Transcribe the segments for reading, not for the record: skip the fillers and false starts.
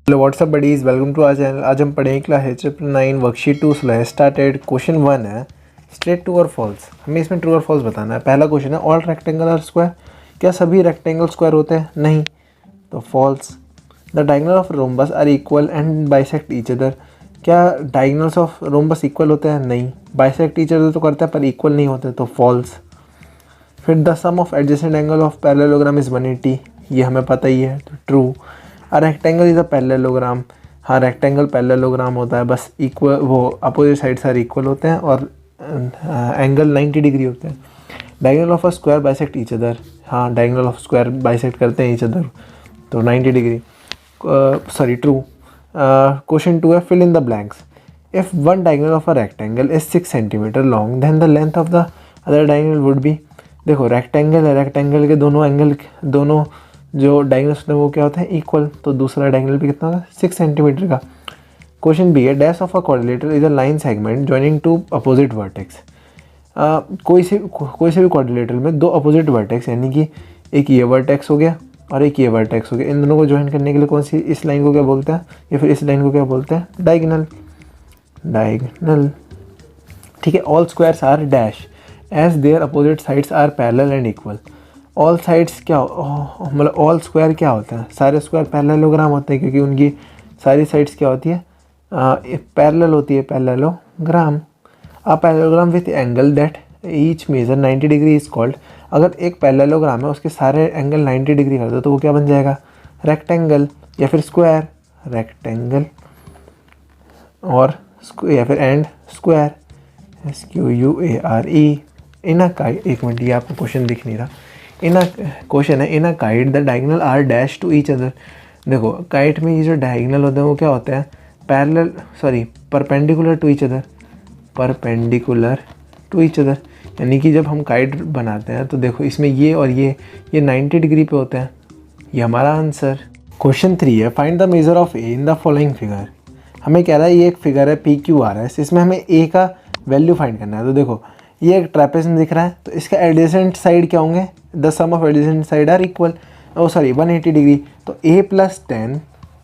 Hello what's up buddies, welcome to our channel. आज हम पढ़ेंगे class chapter 9 worksheet 2 started. Question 1 है स्टेट ट्रू और फॉल्स। हमें इसमें ट्रू और फॉल्स बताना है। पहला क्वेश्चन है ऑल रेक्टेंगल आर स्क्वायर। क्या सभी रेक्टेंगल स्क्वायर होते हैं? नहीं, तो false. The diagonal of rhombus are equal and bisect each other. क्या डायगोनल्स ऑफ रोम्बस इक्वल होते हैं? नहीं, बाइसेक्ट ईच अदर तो करते हैं पर इक्वल नहीं होते, तो फॉल्स। फिर the sum of adjacent angle of parallelogram is 180। ये हमें पता ही है, तो true. A rectangle is a parallelogram. हाँ, रेक्टेंगल पैरेललोग्राम होता है, बस इक्वल, वो अपोजिट साइड सारे इक्वल होते हैं और एंगल 90 डिग्री होते हैं। Diagonal of a square bisect each other. हाँ, डायगोनल ऑफ स्क्वायर बाइसेक्ट करते हैं ईच अदर, तो 90 डिग्री। Sorry, true. क्वेश्चन 2 है fill in the blanks. If one diagonal of a rectangle is 6 centimetre long then the length of the other diagonal would be. देखो, rectangle है, rectangle के दोनों angle, दोनों जो diagonals होते हैं वो क्या होते हैं? इक्वल। तो दूसरा डायगोनल भी कितना होगा? 6 सेंटीमीटर का। क्वेश्चन बी है dash of a quadrilateral is a line segment joining two opposite vertex. कोई से भी क्वाड्रिलेटरल में दो अपोजिट वर्टेक्स, यानी कि एक ये वर्टेक्स हो गया और एक ये वर्टेक्स हो गया, इन दोनों को ज्वाइन करने के लिए कौन सी, इस लाइन को क्या बोलते हैं, या फिर इस लाइन को क्या बोलते हैं? डायगोनल। डायगोनल, ठीक है। All squares are dash as their opposite sides are parallel and equal. All sides क्या, मतलब ऑल स्क्वायर क्या होता है? सारे स्क्वायर पैरेललोग्राम होते हैं, क्योंकि उनकी सारी साइड्स क्या होती है? पैरेलल होती है, parallelogram. A parallelogram with angle that each measure 90 degree is called. अगर एक पैरेललोग्राम है, उसके सारे एंगल 90 डिग्री कर दो तो वो क्या बन जाएगा? रेक्टेंगल या फिर स्क्वायर। रेक्टेंगल और या फिर and square, SQUARE। In a kite, एक मिनट, ये आपको क्वेश्चन दिख नहीं रहा। इन अ क्वेश्चन है in a kite the diagonal are dash to each other. देखो, काइट में ये जो डायगोनल होते हैं वो क्या होते हैं? Parallel, sorry, perpendicular to each other. Perpendicular to each other, यानी कि जब हम काइट बनाते हैं तो देखो इसमें ये और ये 90 डिग्री पे होते हैं। ये हमारा आंसर। क्वेश्चन 3 है find the measure of A in the following figure. हमें कह रहा है ये एक फिगर है PQRS, इसमें हमें ए का वैल्यू फाइंड करना है। तो देखो, ये एक ट्रेपेज़ दिख रहा है, तो इसका एडजेसेंट साइड क्या होंगे? The sum of adjacent side are equal, oh sorry 180 degree. तो a + 10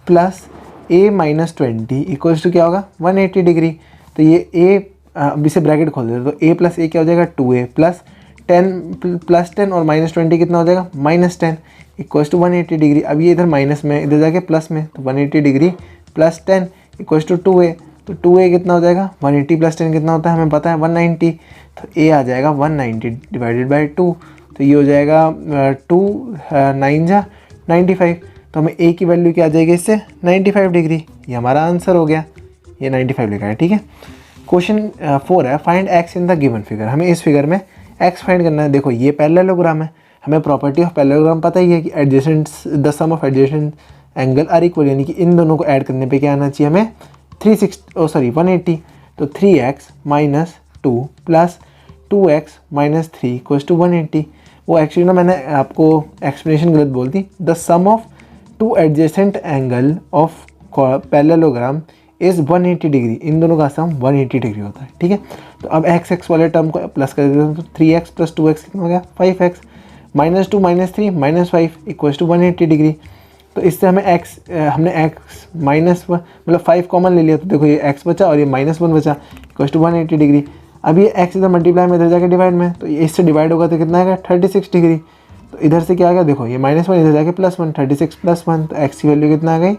plus a - 20 equals to क्या होगा? 180 डिग्री। तो ये a, अब इसे ब्रैकेट खोल देते, तो a + a क्या हो जाएगा? 2a प्लस 10 और -20 कितना हो जाएगा? -10 इक्वल्स टू 180 डिग्री। अब ये इधर माइनस में, इधर जाके प्लस में, तो 180 degree plus 10 equals to 2a। तो 2a कितना हो जाएगा? 180 + 10 कितना होता है? हमें पता है 190। तो a आ जाएगा 190 डिवाइडेड बाई 2, तो ये हो जाएगा 2 9 जा 95। तो हमें a की वैल्यू क्या आ जाएगी इससे? 95 डिग्री। ये हमारा आंसर हो गया, ये 95 लिखा है, ठीक है। क्वेश्चन 4 है find x in the given figure. हमें इस फिगर में x फाइंड करना है। देखो, ये पैरेललोग्राम है, हमें प्रॉपर्टी ऑफ पैरेललोग्राम पता ही है कि adjacent the sum of adjacent angle are equal, यानी कि इन दोनों को ऐड करने पे क्या आना चाहिए हमें? 180। तो 3x - 2 plus 2x - 3 equals to 180। वो एक्चुअली ना, मैंने आपको एक्सप्लेनेशन गलत बोल दी। The sum of two adjacent angle of parallelogram is 180 degree. इन दोनों का सम 180 डिग्री होता है, ठीक है। तो अब x वाले टर्म को प्लस कर देते हैं, तो 3x + 2x कितना हो गया? 5x -2 - 3 -5 equals to 180 degree. तो इससे हमें हमने x मतलब 5 कॉमन ले लिया, तो देखो ये x बचा और ये -1 बचा इक्वल्स टू 180 डिग्री। अब ये x इधर मल्टीप्लाई में, इधर जाके डिवाइड में, तो ये इससे डिवाइड होगा तो कितना आएगा? 36 डिग्री। तो इधर से क्या आ गया? देखो, ये -1 इधर जाके +1, 36 + 1, तो x की वैल्यू कितना आ गई?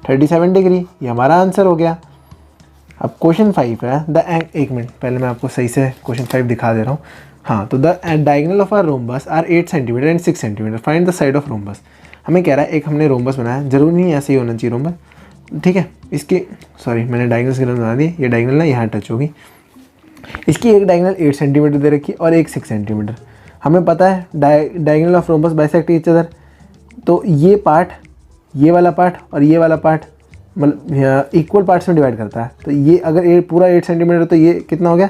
37 डिग्री। ये हमारा आंसर हो गया। अब क्वेश्चन 5 है एक मिनट, पहले मैं आपको सही से क्वेश्चन 5 दिखा दे रहा हूँ। हाँ, तो the diagonal of our rhombus are 8 centimetre and 6 centimetre find the side of rhombus. हमें कह रहा है एक हमने रोम्बस बनाया, जरूरी नहीं ऐसे ही होना चाहिए रोम्बस, ठीक है। इसकी, सॉरी, मैंने डायगोनल गलत बना दी, ये डायगोनल ना यहाँ टच होगी। इसकी एक डायगोनल 8 सेंटीमीटर दे रखी है और एक 6 सेंटीमीटर। हमें पता है diagonal of rhombus bisect each other. तो ये पार्ट, ये वाला पार्ट और ये वाला पार्ट मतलब इक्वल पार्ट्स में डिवाइड करता है। तो ये अगर ये पूरा 8 सेंटीमीटर, तो ये कितना हो गया?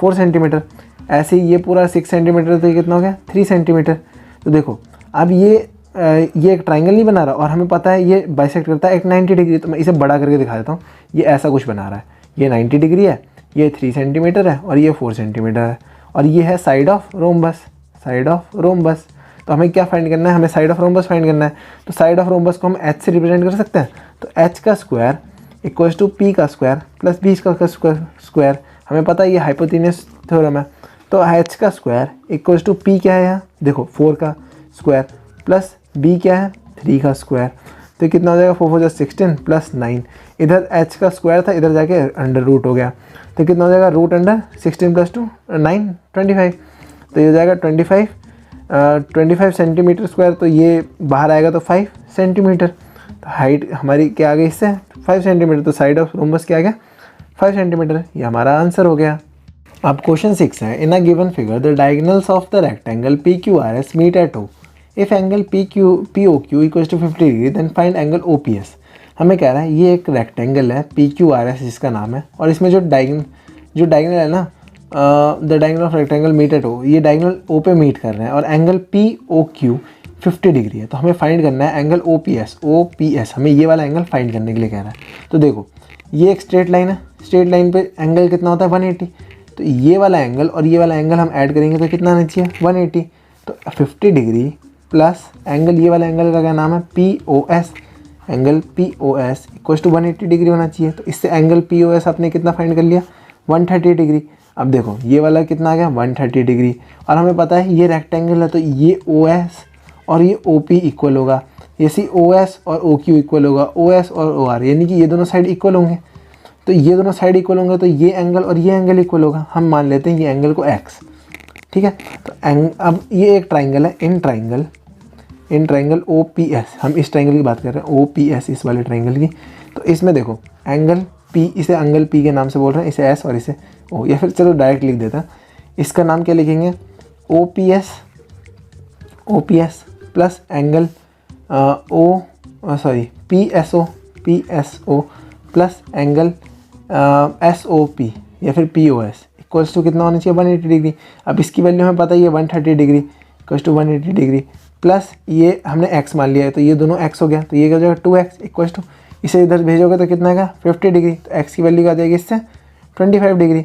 4 सेंटीमीटर। ऐसे ही ये पूरा 6 सेंटीमीटर, तो ये कितना हो गया? 3 सेंटीमीटर। तो देखो, अब ये एक ट्राइंगल नहीं बना रहा और हमें पता है ये बाइसेक्ट करता है एक 90 डिग्री। तो मैं इसे बड़ा करके दिखा देता हूँ। ये ऐसा कुछ बना रहा है, ये 90 डिग्री है, ये 3 सेंटीमीटर है और ये 4 सेंटीमीटर है, और ये है side of rhombus. Side of rhombus, तो हमें क्या फाइंड करना है, हमें साइड ऑफ रोम्बस फाइंड करना है। तो साइड ऑफ रोम्बस को हम एच से रिप्रेजेंट कर सकते हैं। तो एच का स्क्वायर इक्वल्स टू पी का स्क्वायर प्लस बी का स्क्वायर, हमें पता है ये हाइपोटेन्यूस थ्योरम है। तो एच का स्क्वायर इक्वल्स टू पी क्या है यहाँ देखो 4 का स्क्वायर प्लस बी क्या है 3 का स्क्वायर। तो कितना हो जाएगा 4 4 16 प्लस 9, इधर एच का स्क्वायर था इधर जाके अंडर रूट हो गया। तो कितना हो जाएगा रूट अंडर 16 प्लस 2 9 25। तो ये हो जाएगा 25 सेंटीमीटर स्क्वायर। तो ये बाहर आएगा तो 5 सेंटीमीटर। तो हाइट हमारी क्या आ गई इससे 5 सेंटीमीटर। तो साइड ऑफ रोम्बस क्या आ गया 5 सेंटीमीटर। ये हमारा आंसर हो गया। अब क्वेश्चन 6 है, in a given figure the diagonals of the rectangle P Q R S meet at O. If angle P O Q equals to 50 degree then find angle O P S. हमें कह रहा है ये एक rectangle है P Q R S जिसका नाम है, और इसमें जो डायगोनल है ना the diagonal of rectangle meet at O, ये डायगोनल ओ पे मीट कर रहे हैं और angle P O Q 50 degree है। तो हमें फाइंड करना है एंगल ओ पी एस, हमें ये वाला एंगल फाइंड करने के लिए कह रहा है। तो देखो ये एक स्ट्रेट लाइन है, स्ट्रेट लाइन पे एंगल कितना होता है 180। तो ये वाला एंगल और ये वाला एंगल हम ऐड करेंगे तो कितना आना चाहिए 180। तो 50 डिग्री प्लस एंगल ये वाला एंगल का क्या नाम है P O S, angle P O S equals to 180 degree होना चाहिए। तो इससे एंगल पी ओ एस आपने कितना फाइंड कर लिया 130 डिग्री। अब देखो ये वाला कितना आ गया 130 डिग्री, और हमें पता है ये रेक्टेंगल है तो ये ओ एस और ये ओ पी इक्वल होगा, ये ओ एस और ओ क्यू इक्वल होगा, ओ एस और ओ आर, यानी कि ये दोनों साइड इक्वल होंगे। तो ये दोनों साइड इक्वल होंगे तो ये एंगल और ये एंगल इक्वल होगा। हम मान लेते हैं ये एंगल को x, ठीक है। तो अब ये एक ट्राइंगल है, in triangle O P S, हम इस ट्राइंगल की बात कर रहे हैं ओ पी एस, इस वाले ट्राइंगल की। तो इसमें देखो एंगल पी, इसे एंगल पी के नाम से बोल रहे हैं, इसे एस और इसे ओ, या फिर चलो डायरेक्ट लिख देता है। इसका नाम क्या लिखेंगे O P S plus angle P S O plus angle S O P या फिर P O S equals to कितना होना चाहिए 180 डिग्री। अब इसकी वैल्यू हमें पता ही है 130 degree equals to 180 degree plus ये हमने x मान लिया है तो ये दोनों x हो गया। तो ये क्या हो जाएगा 2x इक्वल्स टू, इसे इधर भेजोगे तो कितना आएगा 50 डिग्री। तो x की वैल्यू आ जाएगी इससे 25 डिग्री,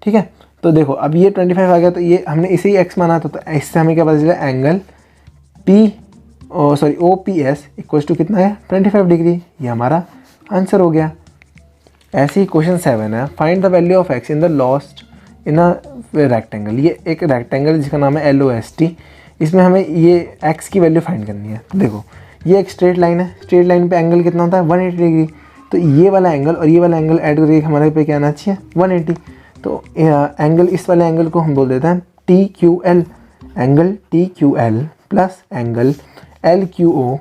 ठीक है। तो देखो अब ये 25 आ गया तो ये हमने इसे ही x माना था, तो इससे हमें क्या पता चला angle O P S equals to कितना है 25 डिग्री। ये हमारा आंसर हो गया। ऐसे ही क्वेश्चन 7 है, find the value of x in the lost in a rectangle. ये एक रेक्टेंगल जिसका नाम है LOST, इसमें हमें ये x की वैल्यू फाइंड करनी है। तो देखो ये एक स्ट्रेट लाइन है, स्ट्रेट लाइन पे एंगल कितना होता है 180 डिग्री। तो ये वाला एंगल और ये वाला एंगल ऐड करके हमारे पे क्या आना चाहिए 180। तो एंगल इस वाले एंगल को हम बोल देते हैं TQL, angle TQL plus angle LQO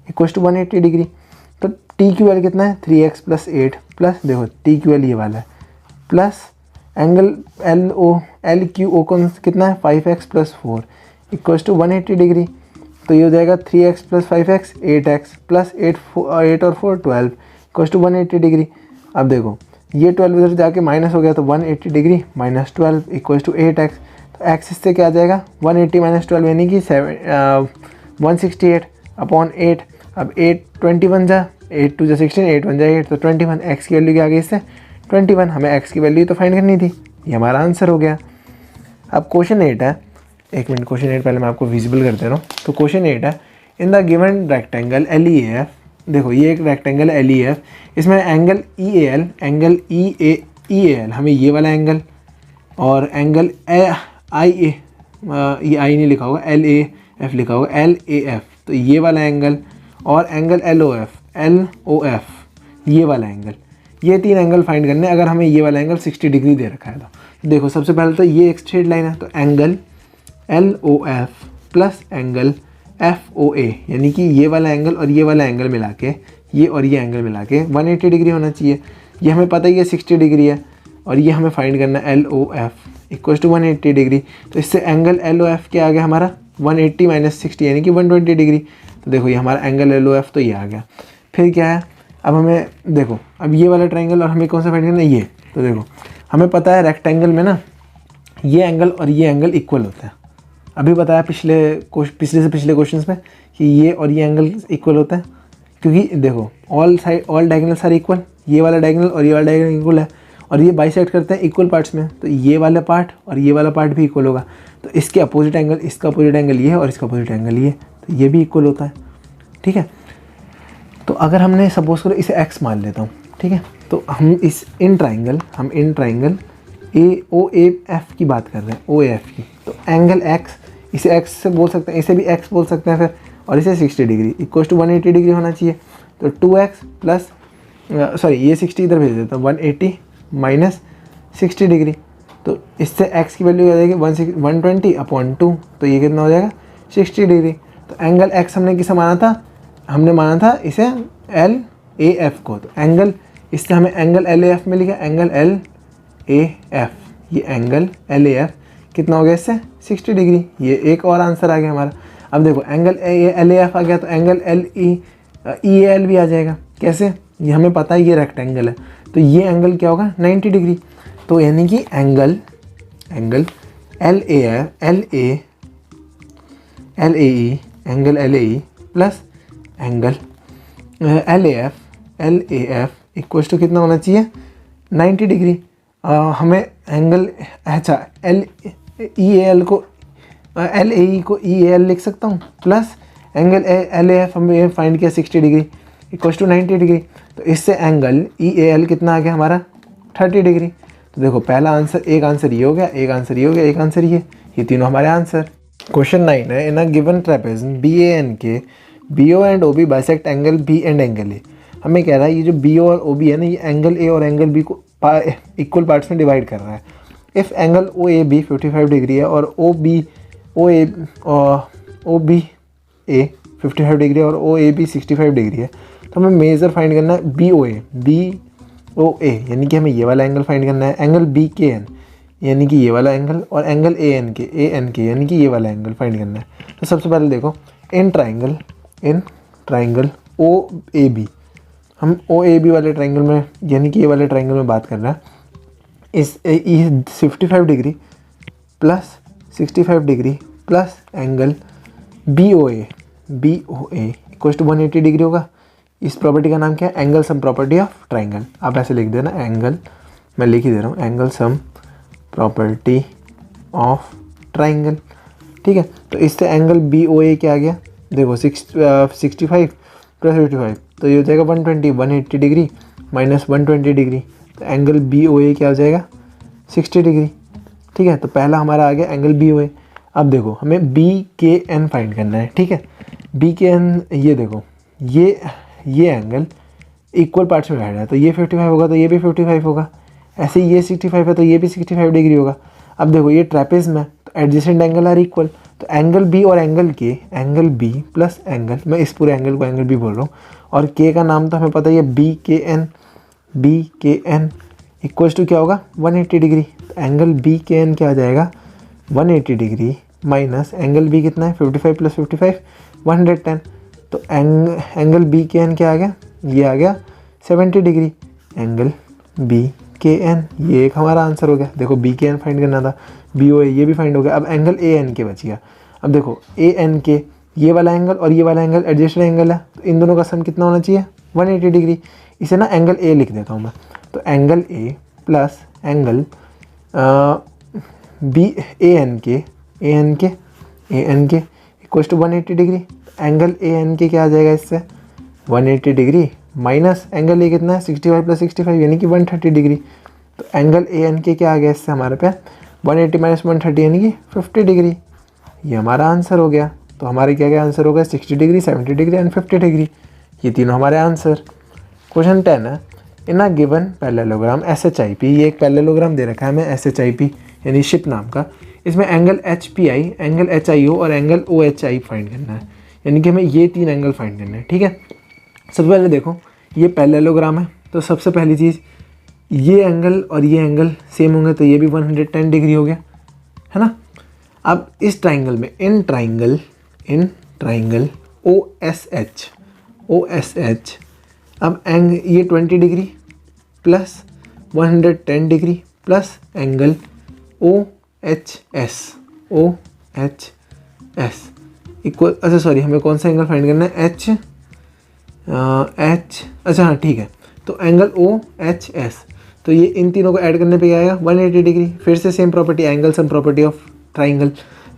equals to 180 degree. तो TQL कितना है 3x प्लस 8 प्लस देखो TQL ये वाला है प्लस एंगल LQO को कितना है 5x plus 4 equals to 180 degree. तो ये हो जाएगा 3x plus 5x 8x plus 8 और 4 12 इक्वल्स टू 180 डिग्री। अब देखो ये 12 इधर जाके माइनस हो गया तो 180 degree minus 12 equals to 8x। तो x इससे क्या आ जाएगा 180 माइनस 12 यानी कि 168 अपॉन 8। अब 8 21 जा 8 2 जा 16 8 1 जा 8 तो 21, x की वैल्यू क्या आ गई इससे 21। हमें x की वैल्यू तो फाइंड करनी थी, ये हमारा आंसर हो गया। अब क्वेश्चन 8 है, एक मिनट क्वेश्चन 8 पहले मैं आपको विजिबल कर दे रहा हूँ। तो क्वेश्चन 8 है, in the given rectangle LEAF, देखो ये एक रेक्टेंगल LEAF, इसमें एंगल EAL हमें ये वाला एंगल और एंगल IA, ये आई नहीं लिखा होगा LAF लिखा होगा LAF, तो ये वाला एंगल और एंगल LOF ये वाला एंगल, ये 3 एंगल फाइंड करने। अगर हमें ये वाला एंगल 60 डिग्री दे रखा है तो देखो सबसे पहले तो ये एक स्ट्रेट लाइन है, तो angle LOF plus angle FOA यानी कि ये वाला एंगल और ये वाला एंगल मिला के, ये और ये एंगल मिला के 180 डिग्री होना चाहिए। ये हमें पता ही है 60 डिग्री है और ये हमें फाइंड करना है LOF इक्वल्स टू 180 डिग्री। तो इससे एंगल LOF क्या आ गया हमारा 180 माइनस 60 यानी कि 120 डिग्री। तो देखो ये हमारा एंगल LOF तो ये आ गया। फिर क्या है, अब हमें देखो अब ये वाला ट्राइंगल और हमें कौन सा फाइंड करना है, ये। तो देखो हमें पता है रेक्टेंगल में ना ये एंगल और ये एंगल इक्वल होता है। अभी बताया पिछले से पिछले क्वेश्चंस में कि ये और ये एंगल इक्वल होता है, क्योंकि देखो ऑल डायगोनल्स आर इक्वल, ये वाला डायगोनल और ये वाला डायगोनल इक्वल है। और ये बाइसेक्ट करते हैं इक्वल पार्ट्स में, तो ये वाला पार्ट और ये वाला पार्ट भी इक्वल होगा। तो इसके अपोजिट एंगल, इसका अपोजिट एंगल ये है और इसका अपोजिट एंगल ये, तो ये भी इक्वल होता है। ठीक है, तो अगर हमने सपोज करो इसे x मान लेता हूँ, ठीक है, तो हम इन ट्राइंगल AOAF की बात कर रहे हैं, OAF की। तो एंगल x, इसे x से बोल सकते हैं, इसे भी x बोल सकते हैं फिर, और इसे 60 डिग्री इक्वल टू 180 डिग्री होना चाहिए। तो 2x प्लस सॉरी ये 60 इधर भेज देता हूँ, 180 माइनस 60 डिग्री। तो इससे x की वैल्यू आ जाएगी 120/2, तो ये कितना हो जाएगा 60 डिग्री। तो एंगल x हमने किसे माना था, हमने माना था इसे LAF को। तो एंगल, इससे हमें एंगल LAF मिल गया, एंगल LAF, ये एंगल LAF कितना हो गया इससे 60 डिग्री। ये एक और आंसर आ गया हमारा। अब देखो एंगल LAF आ गया तो एंगल EAL भी आ जाएगा। कैसे, ये हमें पता है ये रेक्टेंगल है, तो ये एंगल क्या होगा 90 डिग्री। तो यानी कि angle LAE angle LAE plus angle LAF equals to कितना होना चाहिए 90 डिग्री। हमें एंगल अच्छा LAE को EAL लिख सकता हूँ, प्लस एंगल LAF हमें फाइंड किया 60 डिग्री इक्वल्स टू 90 डिग्री। तो इससे एंगल EAL कितना आ गया हमारा 30 डिग्री। तो देखो पहला आंसर, एक आंसर ये हो गया, एक आंसर ये हो गया, एक आंसर ये तीनों हमारे आंसर। क्वेश्चन 9 है, इन अ गिवन ट्रेपेज़ BAN के BO and OB bisect angle B and angle A। हमें कह रहा है ये जो BO और OB है ना, ये एंगल A और एंगल B को इक्वल पार्ट्स में डिवाइड कर रहा है। इफ़ एंगल OAB 55 डिग्री है और OBA 55 डिग्री और OAB 65 डिग्री है, तो हमें मेजर फाइंड करना है BOA, यानी कि हमें ये वाला एंगल फाइंड करना है, एंगल BKN यानी कि ये वाला एंगल, और एंगल ANK यानी कि ये वाला एंगल फाइंड करना है। तो सबसे पहले देखो इन ट्राइंगल OAB, हम OAB वाले ट्राइंगल में यानी कि ये वाले ट्राइंगल में बात कर रहे हैं। इस 55 degree plus 65 degree plus angle BOA equals to 180 degree होगा। इस प्रॉपर्टी का नाम क्या है, angle sum property of triangle. आप ऐसे लिख देना, एंगल, मैं लिख ही दे रहा हूँ, angle sum property of triangle. ठीक है, तो इससे एंगल BOA क्या आ गया, देखो 65 प्लस 55, तो ये हो जाएगा 180 डिग्री माइनस 120 डिग्री। तो एंगल BOA क्या हो जाएगा 60 डिग्री। ठीक है, तो पहला हमारा आ गया एंगल BOA। अब देखो हमें BKN फाइंड करना है। ठीक है, BKN, ये देखो ये एंगल इक्वल पार्ट्स में बैठ है, तो ये 55 होगा तो ये भी 55 होगा, ऐसे ही ये 65 है तो ये भी 65 डिग्री होगा। अब देखो ये ट्रेपेज में, तो एडजेसेंट एंगल आर इक्वल, तो एंगल B और एंगल B प्लस एंगल, मैं इस पूरे एंगल को एंगल B बोल रहा हूँ, और K का नाम तो हमें पता ही है BKN इक्वल्स टू क्या होगा 180 डिग्री। तो एंगल BKN क्या आ जाएगा 180 डिग्री माइनस एंगल B कितना है 55 प्लस 55 110। तो एंगल BKN क्या आ गया, ये आ गया 70 डिग्री। एंगल BKN, ये एक हमारा आंसर हो गया। देखो BKN फाइंड करना था, BOA ये भी फाइंड हो गया। अब एंगल ANK बच गया। अब देखो ANK, ये वाला एंगल और ये वाला एंगल एडजस्टेड एंगल है, तो इन दोनों का सम कितना होना चाहिए 180 डिग्री। इसे ना एंगल A लिख देता हूँ मैं, तो angle A plus angle ANK equals to 180 degree. Angle ANK क्या आ जाएगा इससे 180 डिग्री माइनस एंगल A कितना है 65 प्लस 65 यानी कि 130 डिग्री। तो एंगल ANK क्या आ गया इससे हमारे पे 180 माइनस 130 यानी कि 50 डिग्री। ये हमारा आंसर हो गया। तो हमारे क्या क्या आंसर हो गया 60 डिग्री, 70 डिग्री एंड 50 डिग्री, ये तीनों हमारे आंसर। क्वेश्चन 10 है, in a given parallelogram SHIP, ये एक पैरेललोग्राम दे रखा है हमें SHIP यानी शिप नाम का। इसमें एंगल HPI, एंगल HIO और एंगल OHI फाइंड करना है, यानी कि हमें ये 3 एंगल फाइंड करना है। ठीक है, सबसे पहले देखो ये पैरेललोग्राम है, तो सबसे पहली चीज़ ये एंगल और ये एंगल सेम होंगे, तो ये भी 110 डिग्री हो गया, है ना। अब इस ट्राइंगल में इन ट्राइंगल OSH, अब ये 20 degree plus 110 degree plus angle OHS equal, अच्छा सॉरी, हमें कौन सा एंगल फाइंड करना है अच्छा हाँ ठीक है, तो एंगल OHS, तो ये इन तीनों को ऐड करने पे क्या आएगा 180 डिग्री। फिर से same property angle sum property of triangle,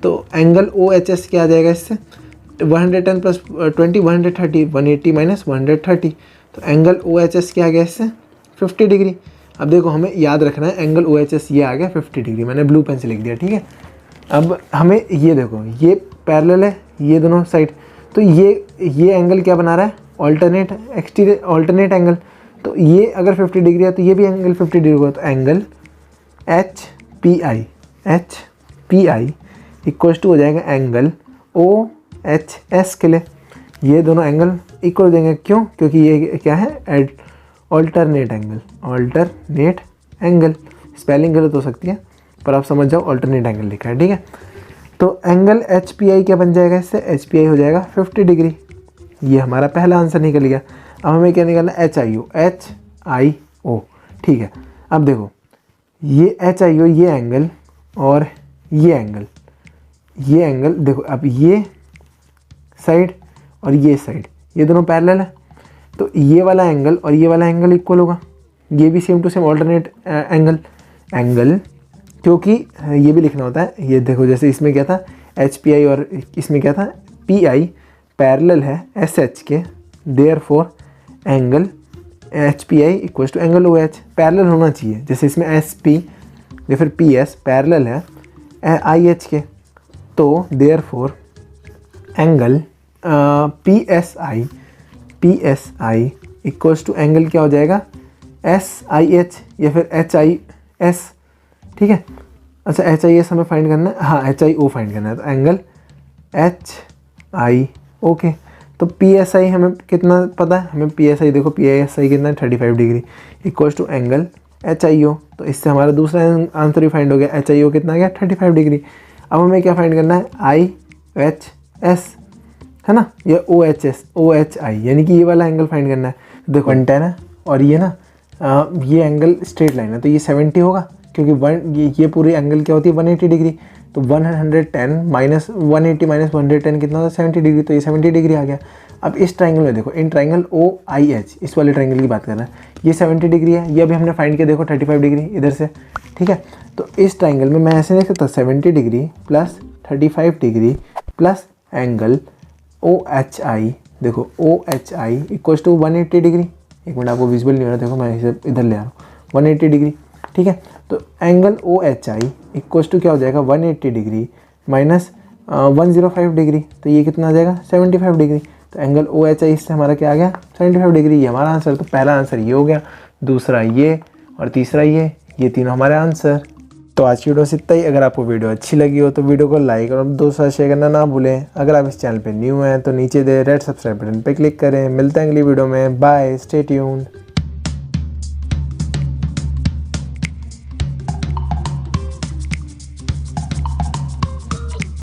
तो एंगल ओ एच एस क्या आ जाएगा इससे 110 प्लस 20 130, 180 माइनस 130, तो एंगल ओ एच एस क्या आ गया इससे 50 डिग्री। अब देखो हमें याद रखना है एंगल ओ एच एस ये आ गया 50 डिग्री, मैंने ब्लू पेन से लिख दिया, ठीक है। अब हमें ये देखो ये पैरेलल है ये दोनों साइड, तो ये एंगल क्या बना रहा है ऑल्टरनेट एक्सटीरियर ऑल्टरनेट एंगल, तो ये अगर 50 डिग्री है तो ये भी एंगल 50 डिग्री होगा, तो angle H P I equals to हो जाएगा एंगल ओ एच एस के लिए, ये दोनों एंगल इक्वल हो जाएंगे, क्यों, क्योंकि ये क्या है ऑल्टरनेट एंगल, स्पेलिंग गलत हो सकती है पर आप समझ जाओ ऑल्टरनेट एंगल लिखा है, ठीक है। तो एंगल एच पी आई क्या बन जाएगा इससे, एच पी आई हो जाएगा 50 डिग्री, ये हमारा पहला आंसर निकल गया। अब हमें क्या निकालना है एच आई ओ, ठीक है। अब देखो ये एच आई ओ ये एंगल और ये एंगल देखो, अब ये साइड और ये साइड ये दोनों पैरेलल है, तो ये वाला एंगल और ये वाला एंगल इक्वल होगा, ये भी same to same alternate angle, क्योंकि ये भी लिखना होता है, ये देखो जैसे इसमें क्या था एच पी आई और इसमें क्या था पी आई पैरेलल है S H K, therefore angle H P I equals to angle O H, parallel होना चाहिए, जैसे इसमें एस पी या फिर पी एस पैरेलल है आई एच के, तो therefore angle P S I equals to angle क्या हो जाएगा एस आई एच या फिर एच आई एस, ठीक है। अच्छा एच आई एस हमें फाइंड करना है, हाँ एच आई ओ फाइंड करना है, तो एंगल एच आई ओके, तो पी एस आई हमें कितना पता है, हमें पी एस आई देखो पी एस आई कितना है 35 degree equals to angle H I O, तो इससे हमारा दूसरा आंसर भी फाइंड हो गया, एच आई ओ कितना गया 35 डिग्री। अब हमें क्या फाइंड करना है आई एच एस है ना, या ओ एच आई, यानी कि ये वाला एंगल फाइंड करना है। देखो 110 है और ये ना ये एंगल स्ट्रेट लाइन है, तो ये 70 होगा, क्योंकि ये पूरी एंगल क्या होती है 180 डिग्री, तो 110 माइनस 180 माइनस 110 कितना होता है 70 डिग्री, तो ये 70 डिग्री आ गया। अब इस ट्राइंगल में देखो, इन ट्राइंगल ओ आई एच इस वाले ट्राइंगल की बात कर रहे हैं, ये 70 डिग्री है, ये अभी हमने फाइंड किया देखो 35 डिग्री इधर से, ठीक है। तो इस ट्राइंगल में मैं ऐसे नहीं सकता 70 degree plus 35 degree plus angle O H I, देखो O H I equals to 180 degree, एक मिनट आपको विजुअल नहीं हो रहा, देखो मैं इसे इधर ले आ रहा हूँ 180 डिग्री, ठीक है। तो angle O H I equals to क्या हो जाएगा 180 डिग्री माइनस 105 डिग्री, तो ये कितना आ जाएगा 75 डिग्री, तो एंगल ओ एच आई इससे हमारा क्या आ गया 75 डिग्री, ये हमारा आंसर। तो पहला आंसर ये हो गया, दूसरा ये और तीसरा ये तीनों हमारे आंसर। तो आज की वीडियो से इतना ही। अगर आपको वीडियो अच्छी लगी हो तो वीडियो को लाइक और दोस्तों शेयर करना ना भूलें। अगर आप इस चैनल पे न्यू हैं तो नीचे दे रेड सब्सक्राइब बटन पे क्लिक करें। मिलते हैं अगली वीडियो में, बाय, स्टे ट्यून्ड।